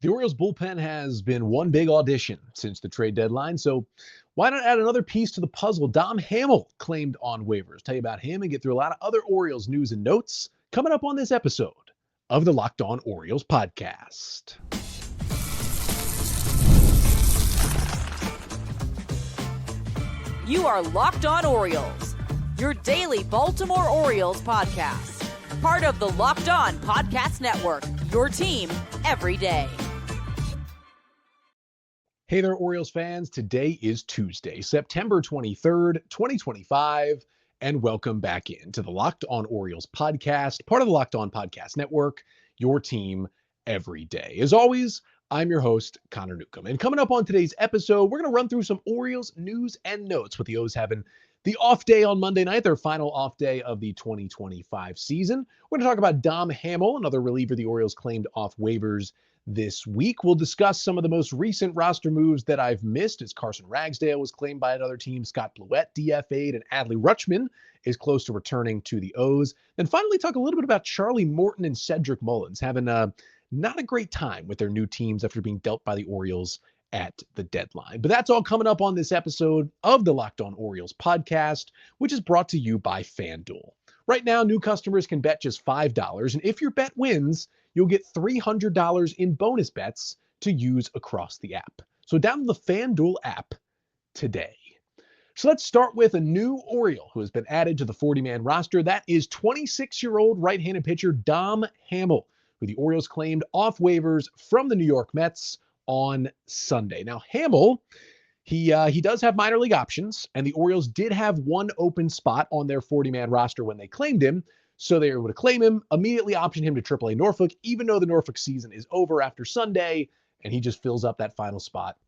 The Orioles bullpen has been one big audition since the trade deadline, so why not add another piece to the puzzle? Dom Hamel claimed on waivers. Tell you about him and get through a lot of other Orioles news and notes coming up on this episode of the Locked On Orioles podcast. You are Locked On Orioles, your daily Baltimore Orioles podcast. Part of the Locked On Podcast Network, your team every day. Hey there, Orioles fans. Today is Tuesday, September 23rd, 2025, and welcome back into the Locked On Orioles podcast, part of the Locked On Podcast Network, your team every day. As always, I'm your host, Connor Newcomb. And coming up on today's episode, we're going to run through some Orioles news and notes with the O's having the off day on Monday night, their final off day of the 2025 season. We're going to talk about Dom Hamel, another reliever the Orioles claimed off waivers this week. We'll discuss some of the most recent roster moves that I've missed, as Carson Ragsdale was claimed by another team, Scott Blewett DFA'd, and Adley Rutschman is close to returning to the O's. Then finally talk a little bit about Charlie Morton and Cedric Mullins having not a great time with their new teams after being dealt by the Orioles at the deadline. But that's all coming up on this episode of the Locked On Orioles podcast, which is brought to you by FanDuel. Right now, new customers can bet just $5, and if your bet wins, you'll get $300 in bonus bets to use across the app. So download the FanDuel app today. So let's start with a new Oriole who has been added to the 40-man roster. That is 26-year-old right-handed pitcher Dom Hamel, who the Orioles claimed off waivers from the New York Mets on Sunday. Now, Hamill, he does have minor league options, and the Orioles did have one open spot on their 40-man roster when they claimed him, so they were able to claim him, immediately option him to AAA Norfolk, even though the Norfolk season is over after Sunday, and he just fills up that final spot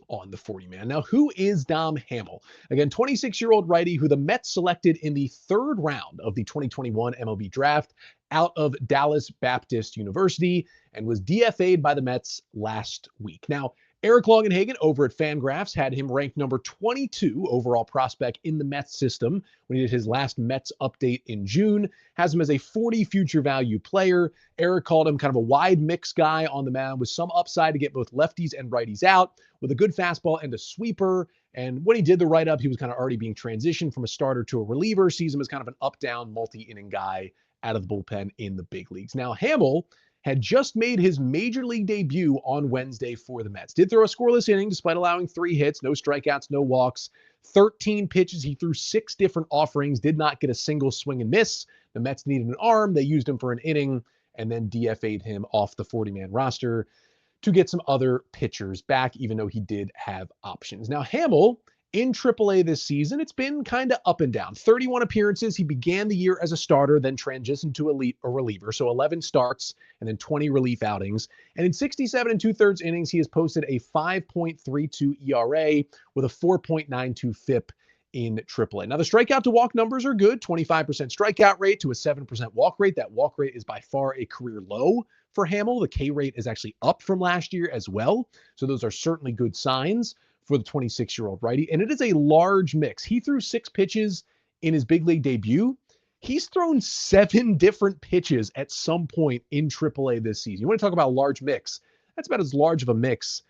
on the 40-man. Now, who is Dom Hamel? Again, 26-year-old righty who the Mets selected in the third round of the 2021 MLB draft out of Dallas Baptist University and was DFA'd by the Mets last week. Now, Eric Longenhagen over at Fangraphs had him ranked number 22 overall prospect in the Mets system when he did his last Mets update in June, has him as a 40 future value player. Eric called him kind of a wide mix guy on the mound with some upside to get both lefties and righties out with a good fastball and a sweeper. And when he did the write-up, he was kind of already being transitioned from a starter to a reliever, sees him as kind of an up-down multi-inning guy out of the bullpen in the big leagues. Now, Hamill had just made his major league debut on Wednesday for the Mets. Did throw a scoreless inning despite allowing 3 hits, no strikeouts, no walks, 13 pitches. He threw 6 different offerings, did not get a single swing and miss. The Mets needed an arm. They used him for an inning and then DFA'd him off the 40-man roster to get some other pitchers back, even though he did have options. Now, Hamill in AAA this season, it's been kind of up and down. 31 appearances. He began the year as a starter, then transitioned to a reliever. So 11 starts and then 20 relief outings. And in 67 2/3 innings, he has posted a 5.32 ERA with a 4.92 FIP in AAA. Now, the strikeout to walk numbers are good. 25% strikeout rate to a 7% walk rate. That walk rate is by far a career low for Hamill. The K rate is actually up from last year as well. So those are certainly good signs for the 26-year-old righty. And it is a large mix. He threw 6 pitches in his big league debut. He's thrown 7 different pitches at some point in AAA this season. You want to talk about a large mix. That's about as large of a mix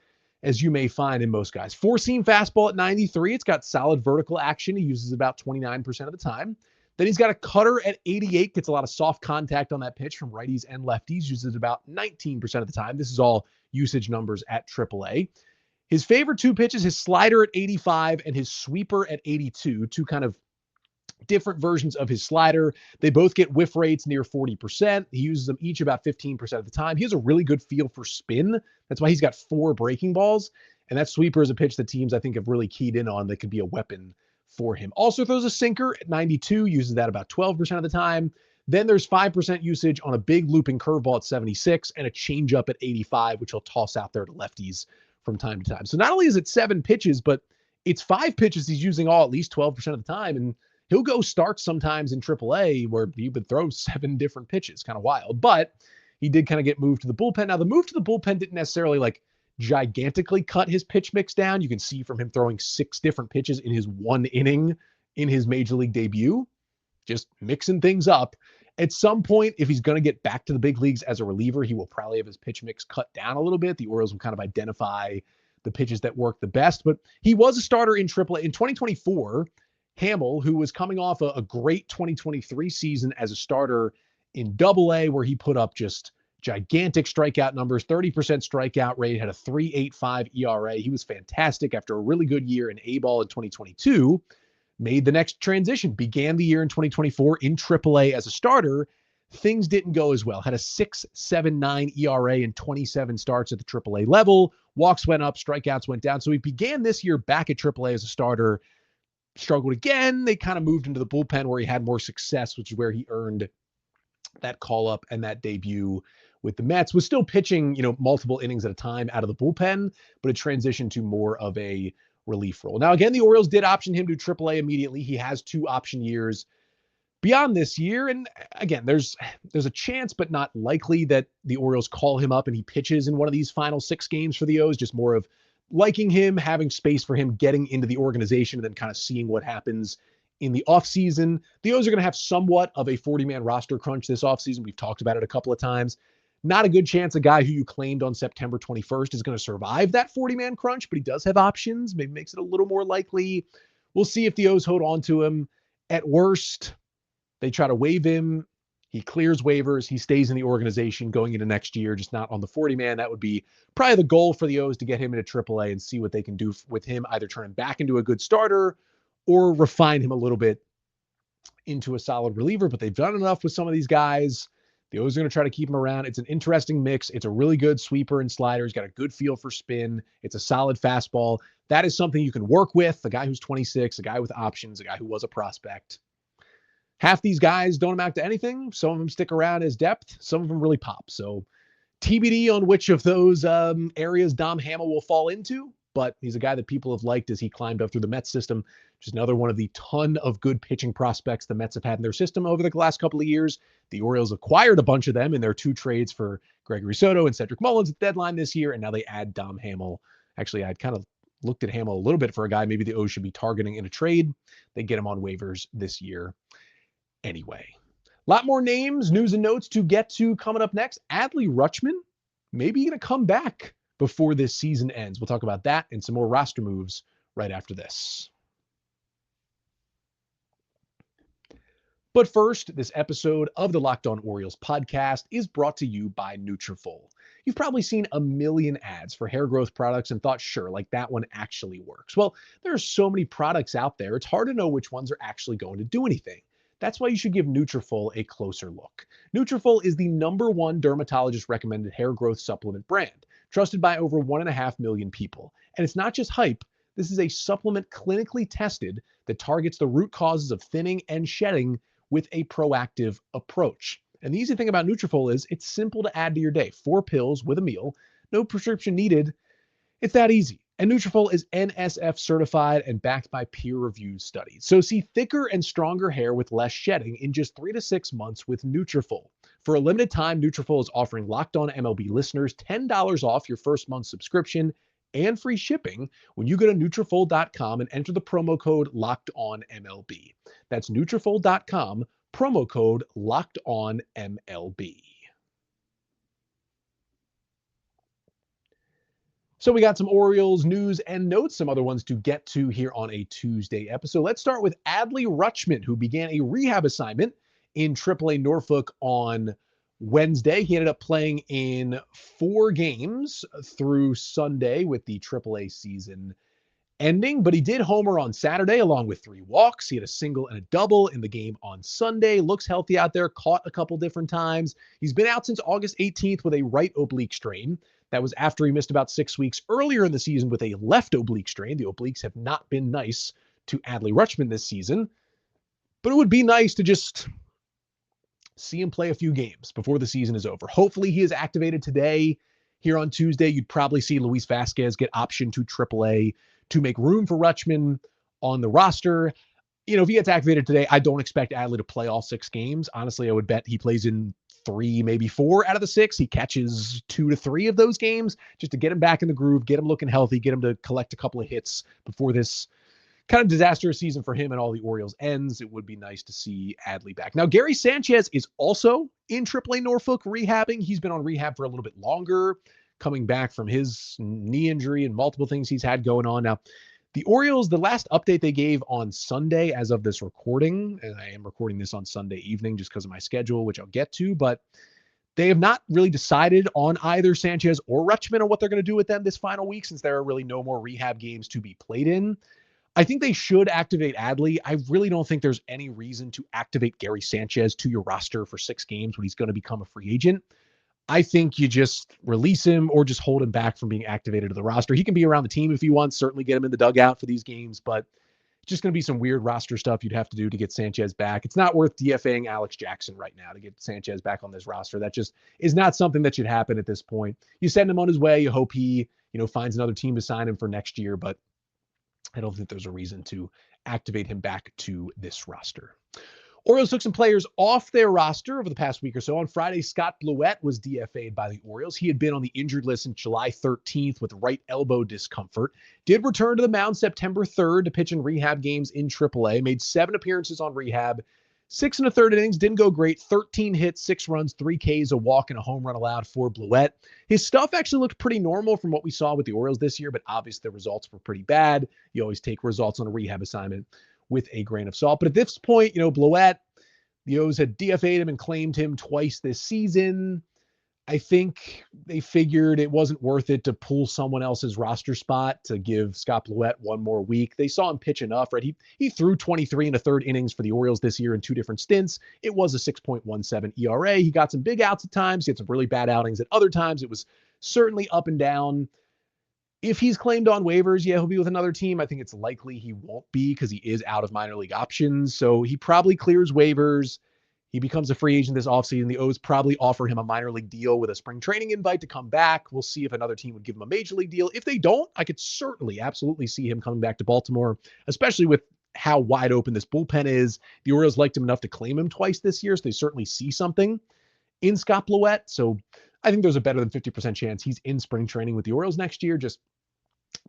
as you may find in most guys. 4-seam fastball at 93. It's got solid vertical action. He uses about 29% of the time. Then he's got a cutter at 88, gets a lot of soft contact on that pitch from righties and lefties, uses about 19% of the time. This is all usage numbers at AAA. His favorite 2 pitches, his slider at 85 and his sweeper at 82, 2 kind of different versions of his slider. They both get whiff rates near 40%. He uses them each about 15% of the time. He has a really good feel for spin. That's why he's got 4 breaking balls. And that sweeper is a pitch that teams, I think, have really keyed in on that could be a weapon for him. Also throws a sinker at 92, uses that about 12% of the time. Then there's 5% usage on a big looping curveball at 76 and a changeup at 85, which he'll toss out there to lefties from time to time. So not only is it 7 pitches, but it's 5 pitches he's using all at least 12% of the time. And he'll go start sometimes in AAA where he would throw 7 different pitches. Kind of wild. But he did kind of get moved to the bullpen. Now, the move to the bullpen didn't necessarily like gigantically cut his pitch mix down. You can see from him throwing 6 different pitches in his 1 inning in his major league debut, just mixing things up. At some point, if he's going to get back to the big leagues as a reliever, he will probably have his pitch mix cut down a little bit. The Orioles will kind of identify the pitches that work the best. But he was a starter in AAA. In 2024, Hamill, who was coming off a great 2023 season as a starter in AA, where he put up just gigantic strikeout numbers, 30% strikeout rate, had a 3.85 ERA. He was fantastic after a really good year in A-ball in 2022. Made the next transition, began the year in 2024 in AAA as a starter. Things didn't go as well. Had a 6.79 ERA in 27 starts at the AAA level. Walks went up, strikeouts went down. So he began this year back at AAA as a starter. Struggled again. They kind of moved into the bullpen where he had more success, which is where he earned that call up and that debut with the Mets. Was still pitching, multiple innings at a time out of the bullpen, but it transitioned to more of a relief role. Now, again, the Orioles did option him to AAA immediately. He has 2 option years beyond this year. And again, there's a chance, but not likely, that the Orioles call him up and he pitches in one of these final 6 games for the O's, just more of liking him, having space for him, getting into the organization, and then kind of seeing what happens in the offseason. The O's are going to have somewhat of a 40-man roster crunch this offseason. We've talked about it a couple of times. Not a good chance a guy who you claimed on September 21st is going to survive that 40-man crunch, but he does have options. Maybe makes it a little more likely. We'll see if the O's hold on to him. At worst, they try to waive him. He clears waivers. He stays in the organization going into next year, just not on the 40-man. That would be probably the goal for the O's, to get him into AAA and see what they can do with him, either turn him back into a good starter or refine him a little bit into a solid reliever. But they've done enough with some of these guys. The O's are going to try to keep him around. It's an interesting mix. It's a really good sweeper and slider. He's got a good feel for spin. It's a solid fastball. That is something you can work with. A guy who's 26, a guy with options, a guy who was a prospect. Half these guys don't amount to anything. Some of them stick around as depth. Some of them really pop. So TBD on which of those areas Dom Hamel will fall into. But he's a guy that people have liked as he climbed up through the Mets system. Just another one of the ton of good pitching prospects the Mets have had in their system over the last couple of years. The Orioles acquired a bunch of them in their 2 trades for Gregory Soto and Cedric Mullins at the deadline this year, and now they add Dom Hamel. Actually, I'd kind of looked at Hamel a little bit for a guy maybe the O's should be targeting in a trade. They get him on waivers this year anyway. A lot more names, news, and notes to get to coming up next. Adley Rutschman, maybe going to come back before this season ends. We'll talk about that and some more roster moves right after this. But first, this episode of the Locked On Orioles podcast is brought to you by Nutrafol. You've probably seen a million ads for hair growth products and thought, sure, like that one actually works. Well, there are so many products out there, it's hard to know which ones are actually going to do anything. That's why you should give Nutrafol a closer look. Nutrafol is the #1 dermatologist-recommended hair growth supplement brand, trusted by over 1.5 million people. And it's not just hype. This is a supplement clinically tested that targets the root causes of thinning and shedding with a proactive approach. And the easy thing about Nutrafol is it's simple to add to your day. 4 pills with a meal, no prescription needed. It's that easy. And Nutrafol is NSF certified and backed by peer-reviewed studies. So see thicker and stronger hair with less shedding in just 3 to 6 months with Nutrafol. For a limited time, Nutrafol is offering Locked On MLB listeners $10 off your first month subscription and free shipping when you go to Nutrafol.com and enter the promo code LOCKEDONMLB. That's Nutrafol.com, promo code LOCKEDONMLB. So we got some Orioles news and notes, some other ones to get to here on a Tuesday episode. Let's start with Adley Rutschman, who began a rehab assignment in AAA Norfolk on Wednesday. He ended up playing in 4 games through Sunday with the AAA season ending, but he did homer on Saturday along with 3 walks. He had a single and a double in the game on Sunday. Looks healthy out there, caught a couple different times. He's been out since August 18th with a right oblique strain. That was after he missed about 6 weeks earlier in the season with a left oblique strain. The obliques have not been nice to Adley Rutschman this season, but it would be nice to just see him play a few games before the season is over. Hopefully he is activated today. Here on Tuesday, you'd probably see Luis Vasquez get optioned to AAA to make room for Rutschman on the roster. If he gets activated today, I don't expect Adley to play all 6 games. Honestly, I would bet he plays in 3, maybe 4 out of the 6. He catches 2 to 3 of those games just to get him back in the groove, get him looking healthy, get him to collect a couple of hits before this kind of disastrous season for him and all the Orioles ends, it would be nice to see Adley back. Now, Gary Sanchez is also in AAA Norfolk rehabbing. He's been on rehab for a little bit longer, coming back from his knee injury and multiple things he's had going on. Now, the Orioles, the last update they gave on Sunday as of this recording, and I am recording this on Sunday evening just because of my schedule, which I'll get to, but they have not really decided on either Sanchez or Rutschman on what they're going to do with them this final week, since there are really no more rehab games to be played in. I think they should activate Adley. I really don't think there's any reason to activate Gary Sanchez to your roster for 6 games when he's going to become a free agent. I think you just release him or just hold him back from being activated to the roster. He can be around the team if he wants, certainly get him in the dugout for these games, but it's just going to be some weird roster stuff you'd have to do to get Sanchez back. It's not worth DFAing Alex Jackson right now to get Sanchez back on this roster. That just is not something that should happen at this point. You send him on his way. You hope he, finds another team to sign him for next year, but I don't think there's a reason to activate him back to this roster. Orioles took some players off their roster over the past week or so. On Friday, Scott Blewett was DFA'd by the Orioles. He had been on the injured list since July 13th with right elbow discomfort. Did return to the mound September 3rd to pitch in rehab games in AAA. Made 7 appearances on rehab. 6 1/3 innings, didn't go great. 13 hits, 6 runs, 3 Ks, a walk, and a home run allowed for Blewett. His stuff actually looked pretty normal from what we saw with the Orioles this year, but obviously the results were pretty bad. You always take results on a rehab assignment with a grain of salt. But at this point, Blewett, the O's had DFA'd him and claimed him twice this season. I think they figured it wasn't worth it to pull someone else's roster spot to give Scott Blewett one more week. They saw him pitch enough, right? He threw 23 1/3 innings for the Orioles this year in 2 different stints. It was a 6.17 ERA. He got some big outs at times. He had some really bad outings at other times. It was certainly up and down. If he's claimed on waivers, yeah, he'll be with another team. I think it's likely he won't be because he is out of minor league options. So he probably clears waivers. He becomes a free agent this offseason. The O's probably offer him a minor league deal with a spring training invite to come back. We'll see if another team would give him a major league deal. If they don't, I could certainly, absolutely see him coming back to Baltimore, especially with how wide open this bullpen is. The Orioles liked him enough to claim him twice this year, so they certainly see something in Scott Blewett. So I think there's a better than 50% chance he's in spring training with the Orioles next year, just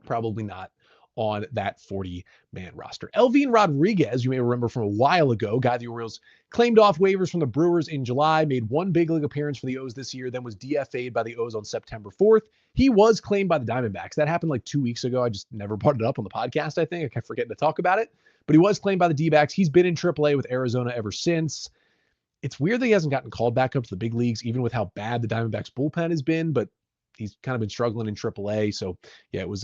probably not on that 40-man roster. Elvin Rodriguez, you may remember from a while ago, guy the Orioles claimed off waivers from the Brewers in July, made 1 big league appearance for the O's this year, then was DFA'd by the O's on September 4th. He was claimed by the Diamondbacks. That happened like 2 weeks ago. I just never brought it up on the podcast, I think. I kept forgetting to talk about it. But he was claimed by the D-backs. He's been in AAA with Arizona ever since. It's weird that he hasn't gotten called back up to the big leagues, even with how bad the Diamondbacks bullpen has been, but he's kind of been struggling in AAA. So, yeah, it was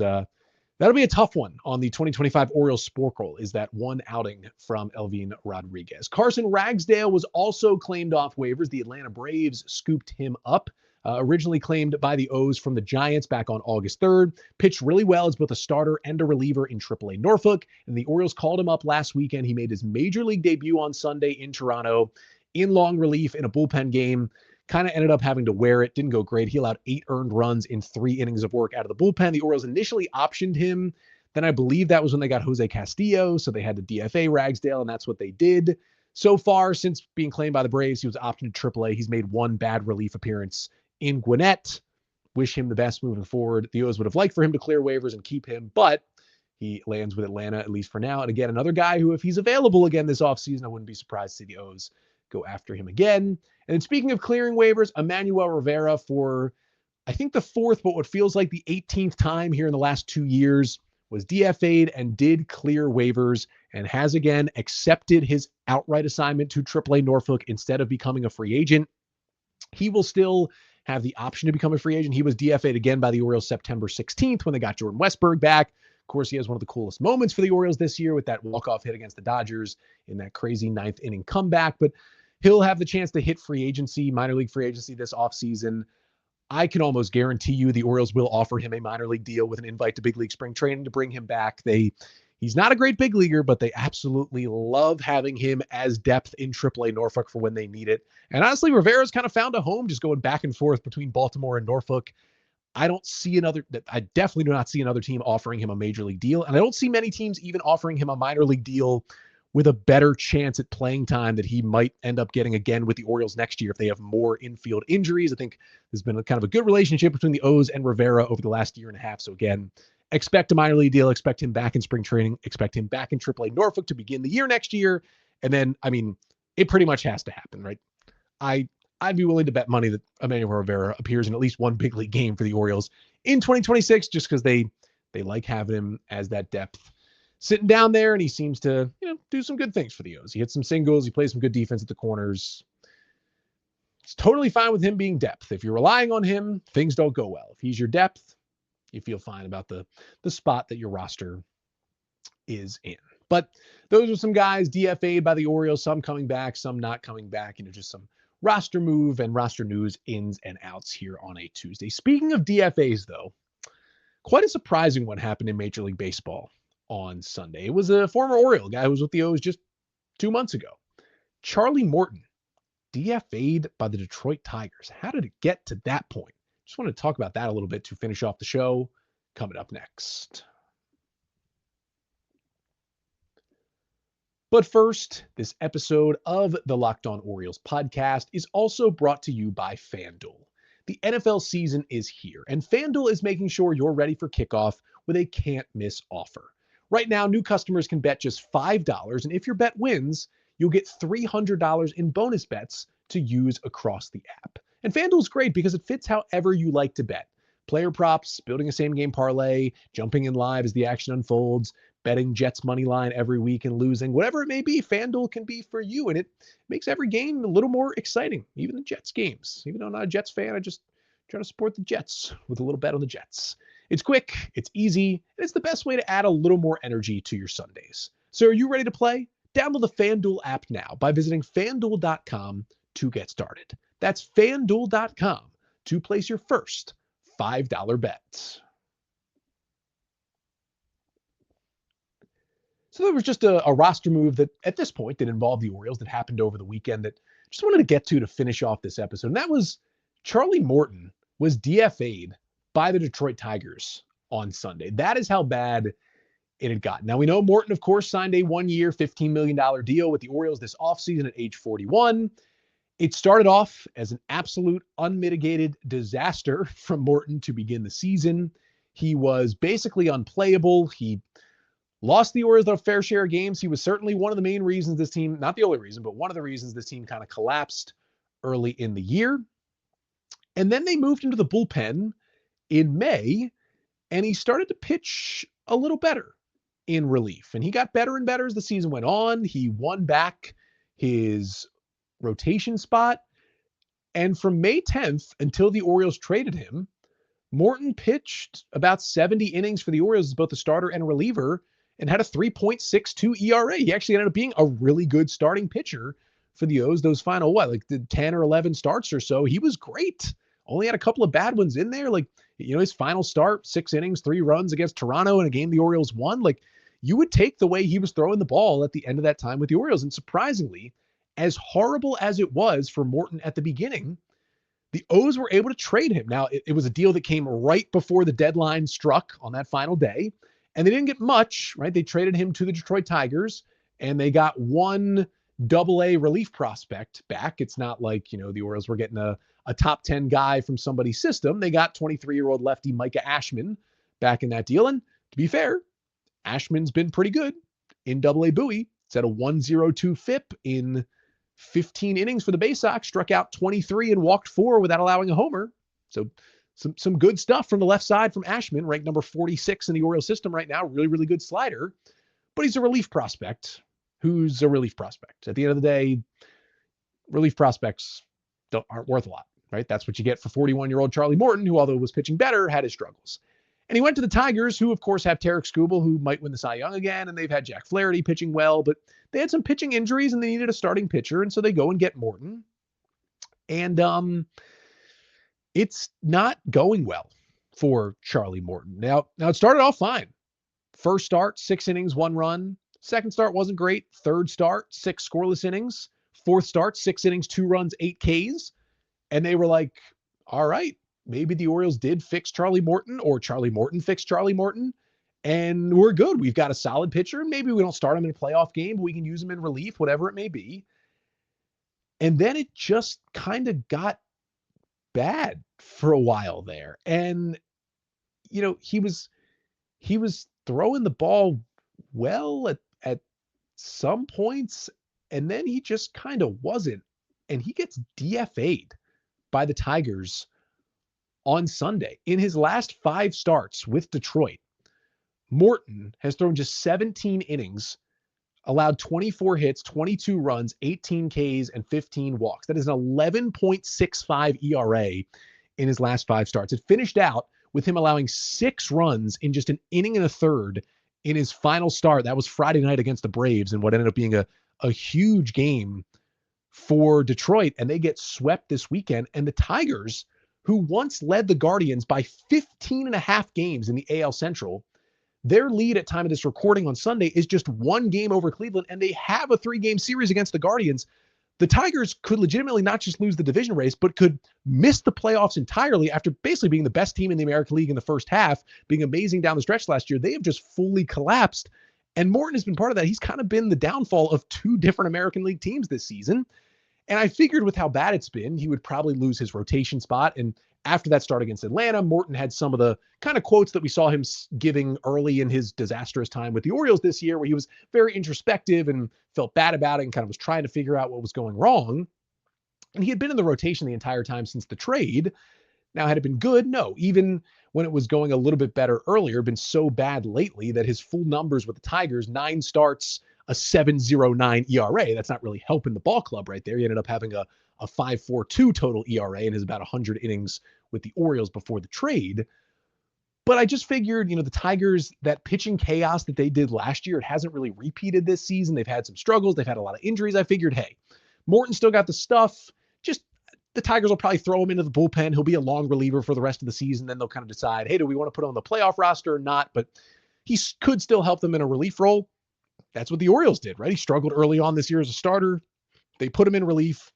that'll be a tough one on the 2025 Orioles Sporkle, is that one outing from Elvin Rodriguez. Carson Ragsdale was also claimed off waivers. The Atlanta Braves scooped him up. Originally claimed by the O's from the Giants back on August 3rd. Pitched really well as both a starter and a reliever in AAA Norfolk. And the Orioles called him up last weekend. He made his major league debut on Sunday in Toronto in long relief in a bullpen game. Kind of ended up having to wear it. Didn't go great. He allowed 8 earned runs in 3 innings of work out of the bullpen. The Orioles initially optioned him. Then I believe that was when they got Jose Castillo. So they had to DFA Ragsdale, and that's what they did. So far, since being claimed by the Braves, he was optioned to AAA. He's made 1 bad relief appearance in Gwinnett. Wish him the best moving forward. The O's would have liked for him to clear waivers and keep him, but he lands with Atlanta, at least for now. And again, another guy who, if he's available again this offseason, I wouldn't be surprised to see the O's go after him again. And then speaking of clearing waivers, Emmanuel Rivera, for I think the 4th, but what feels like the 18th time here in the last 2 years, was DFA'd and did clear waivers and has again accepted his outright assignment to AAA Norfolk instead of becoming a free agent. He will still have the option to become a free agent. He was DFA'd again by the Orioles September 16th when they got Jordan Westburg back. Of course, he has one of the coolest moments for the Orioles this year with that walk-off hit against the Dodgers in that crazy 9th inning comeback. But he'll have the chance to hit free agency, minor league free agency this offseason. I can almost guarantee you the Orioles will offer him a minor league deal with an invite to big league spring training to bring him back. He's not a great big leaguer, but they absolutely love having him as depth in AAA Norfolk for when they need it. And honestly, Rivera's kind of found a home just going back and forth between Baltimore and Norfolk. I definitely do not see another team offering him a major league deal. And I don't see many teams even offering him a minor league deal with a better chance at playing time that he might end up getting again with the Orioles next year if they have more infield injuries. I think there's been a kind of a good relationship between the O's and Rivera over the last year and a half. So again, expect a minor league deal, expect him back in spring training, expect him back in AAA Norfolk to begin the year next year. And then, I mean, it pretty much has to happen, right? I'd be willing to bet money that Emmanuel Rivera appears in at least one big league game for the Orioles in 2026, just because they like having him as that depth sitting down there, and he seems to, do some good things for the O's. He hits some singles, he plays some good defense at the corners. It's totally fine with him being depth. If you're relying on him, things don't go well. If he's your depth, you feel fine about the spot that your roster is in. But those are some guys DFA'd by the Orioles, some coming back, some not coming back, just some roster move and roster news ins and outs here on a Tuesday. Speaking of DFAs, though, quite a surprising one happened in Major League Baseball on Sunday. It was a former Oriole guy who was with the O's just 2 months ago. Charlie Morton, DFA'd by the Detroit Tigers. How did it get to that point? Just want to talk about that a little bit to finish off the show. Coming up next. But first, this episode of the Locked On Orioles podcast is also brought to you by FanDuel. The NFL season is here, and FanDuel is making sure you're ready for kickoff with a can't-miss offer. Right now, new customers can bet just $5, and if your bet wins, you'll get $300 in bonus bets to use across the app. And FanDuel's great because it fits however you like to bet. Player props, building a same-game parlay, jumping in live as the action unfolds, betting Jets money line every week and losing, whatever it may be, FanDuel can be for you, and it makes every game a little more exciting, even the Jets games. Even though I'm not a Jets fan, I just try to support the Jets with a little bet on the Jets. It's quick, it's easy, and it's the best way to add a little more energy to your Sundays. So are you ready to play? Download the FanDuel app now by visiting FanDuel.com to get started. That's FanDuel.com to place your first $5 bet. So there was just a roster move that at this point that involved the Orioles that happened over the weekend that I just wanted to get to finish off this episode. And that was Charlie Morton was DFA'd by the Detroit Tigers on Sunday. That is how bad it had gotten. Now we know Morton, of course, signed a 1-year, $15 million deal with the Orioles this offseason at age 41. It started off as an absolute unmitigated disaster from Morton to begin the season. He was basically unplayable. He lost the Orioles a fair share of games. He was certainly one of the main reasons this team, not the only reason, but one of the reasons this team kind of collapsed early in the year. And then they moved into the bullpen in May, and he started to pitch a little better in relief. And he got better and better as the season went on. He won back his rotation spot. And from May 10th until the Orioles traded him, Morton pitched about 70 innings for the Orioles as both a starter and a reliever and had a 3.62 ERA. He actually ended up being a really good starting pitcher for the O's. Those final, the 10 or 11 starts or so, he was great. Only had a couple of bad ones in there. His final start, 6 innings, 3 runs against Toronto in a game the Orioles won. You would take the way he was throwing the ball at the end of that time with the Orioles. And surprisingly, as horrible as it was for Morton at the beginning, the O's were able to trade him. Now, it was a deal that came right before the deadline struck on that final day, and they didn't get much, right? They traded him to the Detroit Tigers, and they got one AA relief prospect back. It's not like, the Orioles were getting a top 10 guy from somebody's system. They got 23-year-old lefty Micah Ashman back in that deal. And to be fair, Ashman's been pretty good in AA Bowie. It's at a 1.02 FIP in 15 innings for the Bay Sox, struck out 23 and walked 4 without allowing a homer. So some good stuff from the left side from Ashman, ranked number 46 in the Orioles system right now. Really, really good slider. But he's a relief prospect who's a relief prospect. At the end of the day, relief prospects aren't worth a lot, right? That's what you get for 41-year-old Charlie Morton, who, although was pitching better, had his struggles. And he went to the Tigers, who, of course, have Tarek Skubal, who might win the Cy Young again, and they've had Jack Flaherty pitching well, but they had some pitching injuries, and they needed a starting pitcher, and so they go and get Morton. And it's not going well for Charlie Morton. Now it started off fine. First start, 6 innings, 1 run. Second start wasn't great. Third start, 6 scoreless innings. Fourth start, 6 innings, 2 runs, 8 Ks. And they were like, all right, maybe the Orioles did fix Charlie Morton, or Charlie Morton fixed Charlie Morton, and we're good. We've got a solid pitcher. Maybe we don't start him in a playoff game, but we can use him in relief, whatever it may be. And then it just kind of got bad for a while there. And, he he was throwing the ball well at some points, and then he just kind of wasn't. And he gets DFA'd by the Tigers on Sunday. In his last 5 starts with Detroit, Morton has thrown just 17 innings, allowed 24 hits, 22 runs, 18 Ks, and 15 walks. That is an 11.65 ERA in his last 5 starts. It finished out with him allowing 6 runs in just an inning and a third in his final start. That was Friday night against the Braves in what ended up being a huge game for Detroit, and they get swept this weekend. And the Tigers, who once led the Guardians by 15 and a half games in the AL Central, their lead at time of this recording on Sunday is just 1 game over Cleveland, and they have a 3-game series against the Guardians. The Tigers could legitimately not just lose the division race, but could miss the playoffs entirely after basically being the best team in the American League in the first half, being amazing down the stretch last year. They have just fully collapsed, and Morton has been part of that. He's kind of been the downfall of 2 different American League teams this season. And I figured with how bad it's been, he would probably lose his rotation spot. And after that start against Atlanta, Morton had some of the kind of quotes that we saw him giving early in his disastrous time with the Orioles this year, where he was very introspective and felt bad about it and kind of was trying to figure out what was going wrong. And he had been in the rotation the entire time since the trade. Now, had it been good? No. Even when it was going a little bit better earlier, been so bad lately that his full numbers with the Tigers, 9 starts, a 7.09 ERA. That's not really helping the ball club right there. He ended up having a 5.42 total ERA and is about 100 innings with the Orioles before the trade. But I just figured, the Tigers, that pitching chaos that they did last year, it hasn't really repeated this season. They've had some struggles. They've had a lot of injuries. I figured, hey, Morton still got the stuff. Just the Tigers will probably throw him into the bullpen. He'll be a long reliever for the rest of the season. Then they'll kind of decide, hey, do we want to put him on the playoff roster or not? But he could still help them in a relief role. That's what the Orioles did, right? He struggled early on this year as a starter. They put him in relief.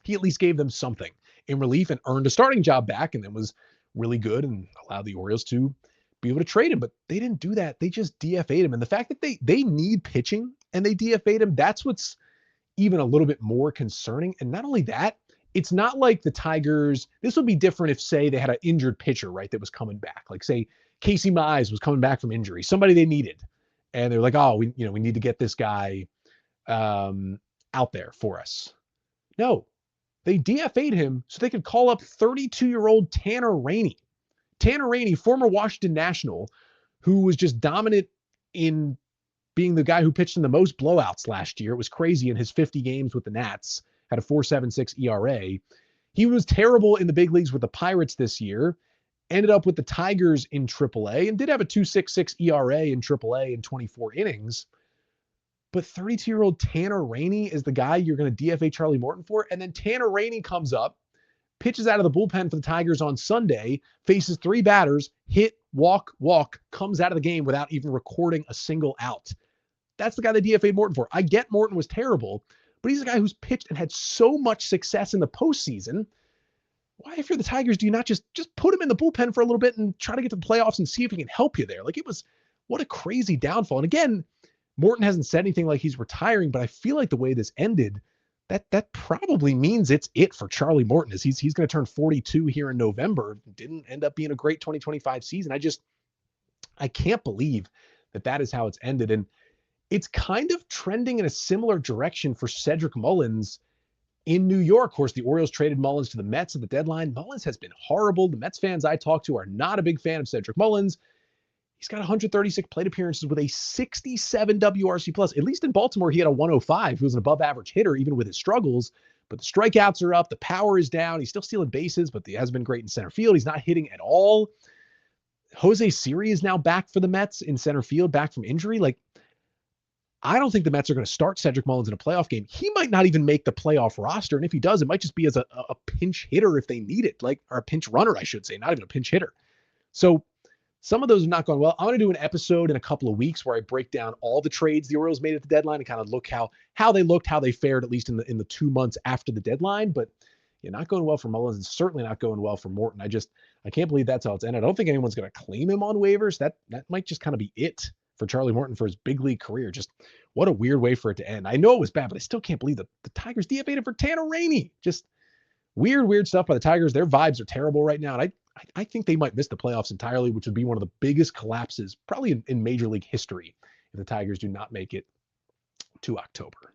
He at least gave them something in relief and earned a starting job back, and then was really good and allowed the Orioles to be able to trade him. But they didn't do that. They just DFA'd him. And the fact that they need pitching and they DFA'd him, that's what's even a little bit more concerning. And not only that, it's not like the Tigers, this would be different if, say, they had an injured pitcher, right, that was coming back. Like, say, Casey Mize was coming back from injury, somebody they needed. And they're like, oh, we need to get this guy out there for us. No, they DFA'd him so they could call up 32-year-old Tanner Rainey. Tanner Rainey, former Washington National, who was just dominant in being the guy who pitched in the most blowouts last year. It was crazy in his 50 games with the Nats, had a 4.76 ERA. He was terrible in the big leagues with the Pirates this year. Ended up with the Tigers in AAA and did have a 2.66 ERA in AAA in 24 innings. But 32-year-old Tanner Rainey is the guy you're going to DFA Charlie Morton for. And then Tanner Rainey comes up, pitches out of the bullpen for the Tigers on Sunday, faces 3 batters, hit, walk, comes out of the game without even recording a single out. That's the guy they DFA'd Morton for. I get Morton was terrible, but he's a guy who's pitched and had so much success in the postseason. Why, if you're the Tigers, do you not just put him in the bullpen for a little bit and try to get to the playoffs and see if he can help you there? Like, what a crazy downfall. And again, Morton hasn't said anything like he's retiring, but I feel like the way this ended, that probably means it's it for Charlie Morton. Is he's going to turn 42 here in November. Didn't end up being a great 2025 season. I can't believe that is how it's ended. And it's kind of trending in a similar direction for Cedric Mullins in New York. Of course, the Orioles traded Mullins to the Mets at the deadline. Mullins has been horrible. The Mets fans I talk to are not a big fan of Cedric Mullins. He's got 136 plate appearances with a 67 WRC plus. At least in Baltimore, he had a 105. He was an above average hitter, even with his struggles. But the strikeouts are up. The power is down. He's still stealing bases, but he hasn't been great in center field. He's not hitting at all. Jose Siri is now back for the Mets in center field, back from injury. Like, I don't think the Mets are going to start Cedric Mullins in a playoff game. He might not even make the playoff roster. And if he does, it might just be as a pinch hitter if they need it, or a pinch runner, I should say, not even a pinch hitter. So some of those are not going well. I'm going to do an episode in a couple of weeks where I break down all the trades the Orioles made at the deadline and kind of look how they looked, how they fared, at least in the 2 months after the deadline. But not going well for Mullins and certainly not going well for Morton. I can't believe that's how it's ended. I don't think anyone's going to claim him on waivers. That might just kind of be it for Charlie Morton for his big league career. Just what a weird way for it to end. I know it was bad, but I still can't believe that the Tigers DFA'd him for Tanner Rainey. Just weird stuff by the Tigers. Their vibes are terrible right now. And I think they might miss the playoffs entirely, which would be one of the biggest collapses probably in Major League history if the Tigers do not make it to October.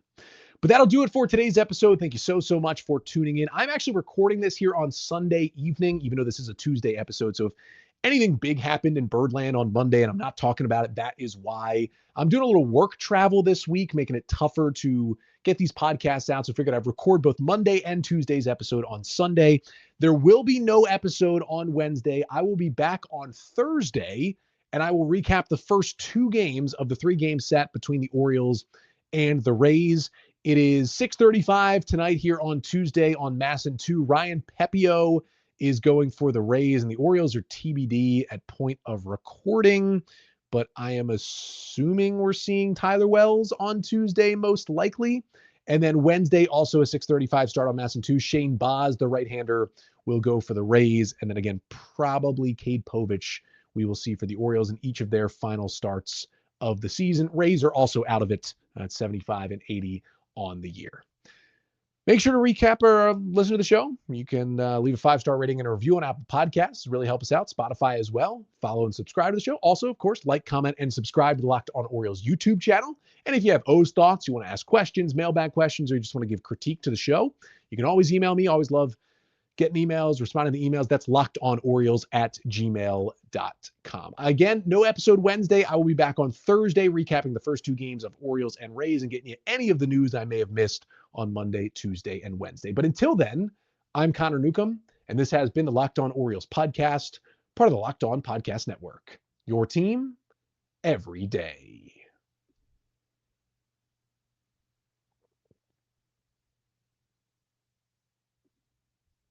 But that'll do it for today's episode. Thank you so much for tuning in. I'm actually recording this here on Sunday evening, even though this is a Tuesday episode. So if anything big happened in Birdland on Monday and I'm not talking about it, that is why. I'm doing a little work travel this week, making it tougher to get these podcasts out. So I figured I'd record both Monday and Tuesday's episode on Sunday. There will be no episode on Wednesday. I will be back on Thursday, and I will recap the first 2 games of the 3-game set between the Orioles and the Rays. It is 6:35 tonight here on Tuesday on MASN 2. Ryan Pepio is going for the Rays, and the Orioles are TBD at point of recording. But I am assuming we're seeing Tyler Wells on Tuesday, most likely. And then Wednesday, also a 6:35 start on MASN 2. Shane Baz, the right-hander, will go for the Rays. And then again, probably Cade Povich we will see for the Orioles in each of their final starts of the season. Rays are also out of it at 75 and 80 on the year. Make sure to recap or listen to the show. You can leave a 5-star rating and a review on Apple Podcasts. Really help us out. Spotify as well. Follow and subscribe to the show. Also, of course, like, comment, and subscribe to the Locked On Orioles YouTube channel. And if you have O's thoughts, you want to ask questions, mailbag questions, or you just want to give critique to the show, you can always email me. Always love getting emails, responding to emails. That's lockedonorioles@gmail.com. Again, no episode Wednesday. I will be back on Thursday recapping the first 2 games of Orioles and Rays and getting you any of the news I may have missed on Monday, Tuesday, and Wednesday. But until then, I'm Connor Newcomb, and this has been the Locked On Orioles podcast, part of the Locked On Podcast Network. Your team every day.